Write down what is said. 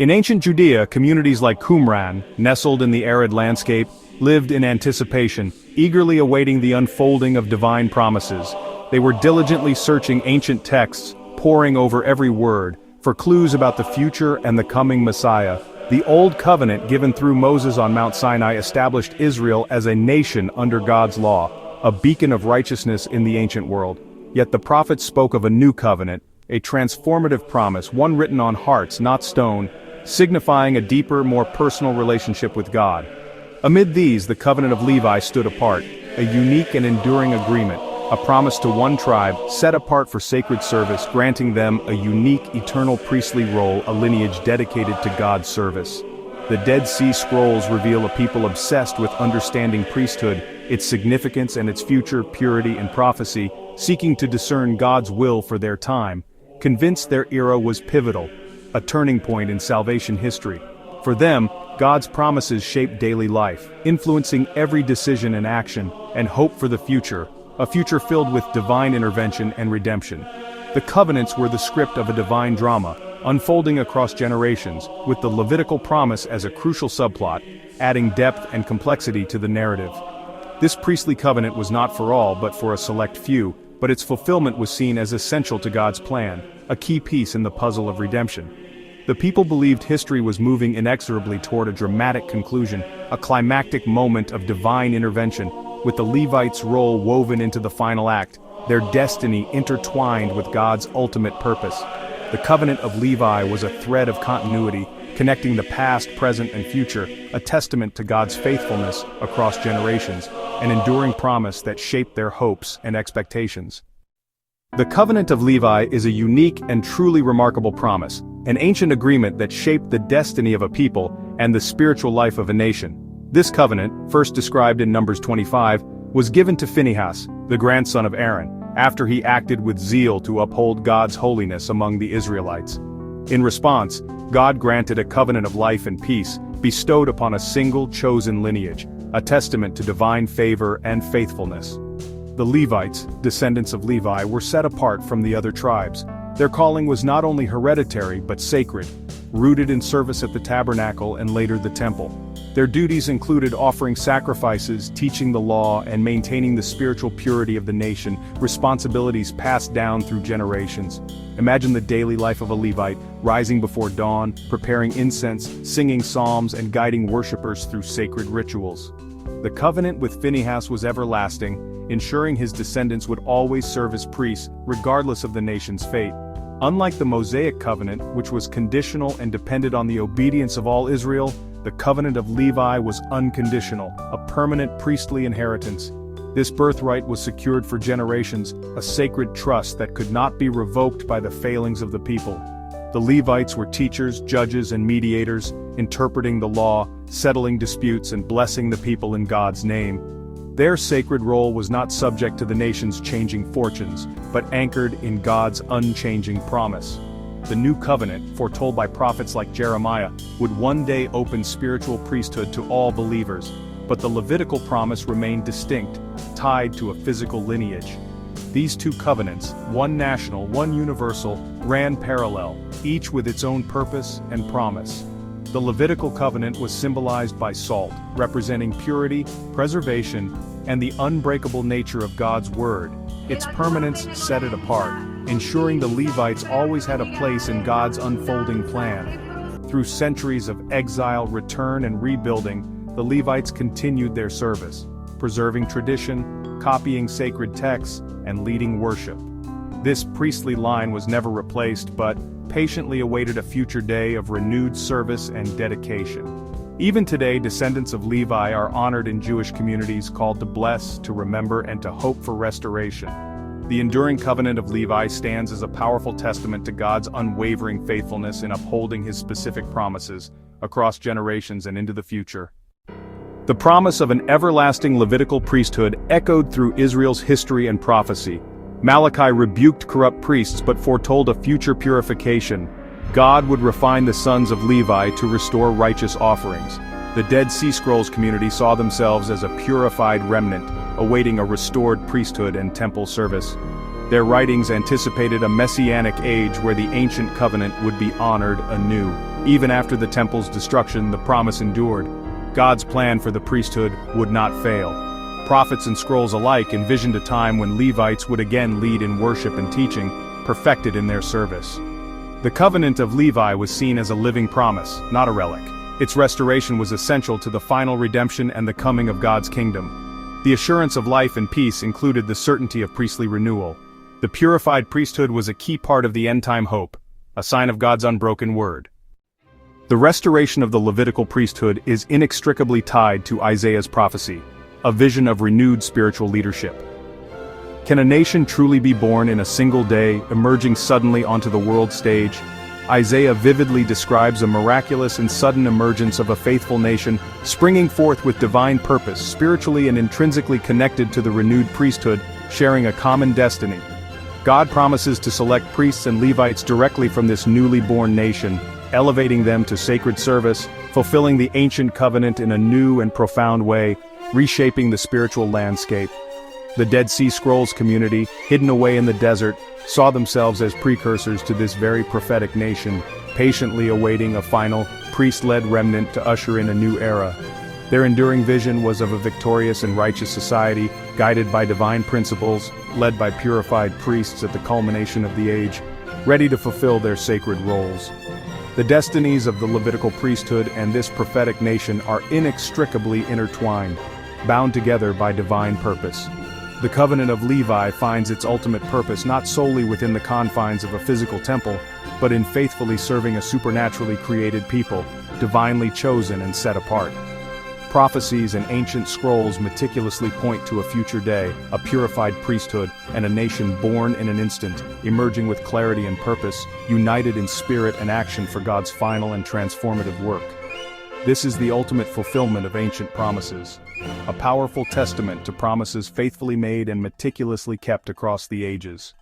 In ancient Judea, communities like Qumran, nestled in the arid landscape, lived in anticipation, eagerly awaiting the unfolding of divine promises. They were diligently searching ancient texts, poring over every word, for clues about the future and the coming Messiah. The Old Covenant given through Moses on Mount Sinai established Israel as a nation under God's law, a beacon of righteousness in the ancient world. Yet the prophets spoke of a new covenant, a transformative promise, one written on hearts, not stone, signifying a deeper, more personal relationship with God. Amid these, the Covenant of Levi stood apart, a unique and enduring agreement, a promise to one tribe, set apart for sacred service, granting them a unique, eternal priestly role, a lineage dedicated to God's service. The Dead Sea Scrolls reveal a people obsessed with understanding priesthood, its significance and its future, purity and prophecy, seeking to discern God's will for their time, convinced their era was pivotal, a turning point in salvation history. For them, God's promises shaped daily life, influencing every decision and action, and hope for the future, a future filled with divine intervention and redemption. The covenants were the script of a divine drama, unfolding across generations, with the Levitical promise as a crucial subplot, adding depth and complexity to the narrative. This priestly covenant was not for all but for a select few, but its fulfillment was seen as essential to God's plan, a key piece in the puzzle of redemption. The people believed history was moving inexorably toward a dramatic conclusion, a climactic moment of divine intervention, with the Levites' role woven into the final act, their destiny intertwined with God's ultimate purpose. The Covenant of Levi was a thread of continuity, connecting the past, present, and future, a testament to God's faithfulness across generations, an enduring promise that shaped their hopes and expectations. The Covenant of Levi is a unique and truly remarkable promise, an ancient agreement that shaped the destiny of a people and the spiritual life of a nation. This covenant, first described in Numbers 25, was given to Phinehas, the grandson of Aaron, after he acted with zeal to uphold God's holiness among the Israelites. In response, God granted a covenant of life and peace, bestowed upon a single chosen lineage, a testament to divine favor and faithfulness. The Levites, descendants of Levi, were set apart from the other tribes. Their calling was not only hereditary but sacred, rooted in service at the tabernacle and later the temple. Their duties included offering sacrifices, teaching the law, and maintaining the spiritual purity of the nation, responsibilities passed down through generations. Imagine the daily life of a Levite, rising before dawn, preparing incense, singing psalms, and guiding worshippers through sacred rituals. The covenant with Phinehas was everlasting, ensuring his descendants would always serve as priests, regardless of the nation's fate. Unlike the Mosaic covenant, which was conditional and depended on the obedience of all Israel, the Covenant of Levi was unconditional, a permanent priestly inheritance. This birthright was secured for generations, a sacred trust that could not be revoked by the failings of the people. The Levites were teachers, judges, and mediators, interpreting the law, settling disputes, and blessing the people in God's name. Their sacred role was not subject to the nation's changing fortunes, but anchored in God's unchanging promise. The new covenant, foretold by prophets like Jeremiah, would one day open spiritual priesthood to all believers, but the Levitical promise remained distinct, tied to a physical lineage. These two covenants, one national, one universal, ran parallel, each with its own purpose and promise. The Levitical covenant was symbolized by salt, representing purity, preservation, and the unbreakable nature of God's word. Its permanence set it apart, ensuring the Levites always had a place in God's unfolding plan. Through centuries of exile, return, and rebuilding, the Levites continued their service, preserving tradition, copying sacred texts, and leading worship. This priestly line was never replaced, but patiently awaited a future day of renewed service and dedication. Even today, descendants of Levi are honored in Jewish communities, called to bless, to remember, and to hope for restoration. The enduring Covenant of Levi stands as a powerful testament to God's unwavering faithfulness in upholding his specific promises across generations and into the future. The promise of an everlasting Levitical priesthood echoed through Israel's history and prophecy. Malachi rebuked corrupt priests but foretold a future purification. God would refine the sons of Levi to restore righteous offerings. The Dead Sea Scrolls community saw themselves as a purified remnant, awaiting a restored priesthood and temple service. Their writings anticipated a messianic age where the ancient covenant would be honored anew. Even after the temple's destruction, the promise endured. God's plan for the priesthood would not fail. Prophets and scrolls alike envisioned a time when Levites would again lead in worship and teaching, perfected in their service. The Covenant of Levi was seen as a living promise, not a relic. Its restoration was essential to the final redemption and the coming of God's kingdom. The assurance of life and peace included the certainty of priestly renewal. The purified priesthood was a key part of the end-time hope, a sign of God's unbroken word. The restoration of the Levitical priesthood is inextricably tied to Isaiah's prophecy, a vision of renewed spiritual leadership. Can a nation truly be born in a single day, emerging suddenly onto the world stage? Isaiah vividly describes a miraculous and sudden emergence of a faithful nation, springing forth with divine purpose, spiritually and intrinsically connected to the renewed priesthood, sharing a common destiny. God promises to select priests and Levites directly from this newly born nation, elevating them to sacred service, fulfilling the ancient covenant in a new and profound way, reshaping the spiritual landscape. The Dead Sea Scrolls community, hidden away in the desert, saw themselves as precursors to this very prophetic nation, patiently awaiting a final, priest-led remnant to usher in a new era. Their enduring vision was of a victorious and righteous society, guided by divine principles, led by purified priests at the culmination of the age, ready to fulfill their sacred roles. The destinies of the Levitical priesthood and this prophetic nation are inextricably intertwined, bound together by divine purpose. The Covenant of Levi finds its ultimate purpose not solely within the confines of a physical temple, but in faithfully serving a supernaturally created people, divinely chosen and set apart. Prophecies and ancient scrolls meticulously point to a future day, a purified priesthood, and a nation born in an instant, emerging with clarity and purpose, united in spirit and action for God's final and transformative work. This is the ultimate fulfillment of ancient promises, a powerful testament to promises faithfully made and meticulously kept across the ages.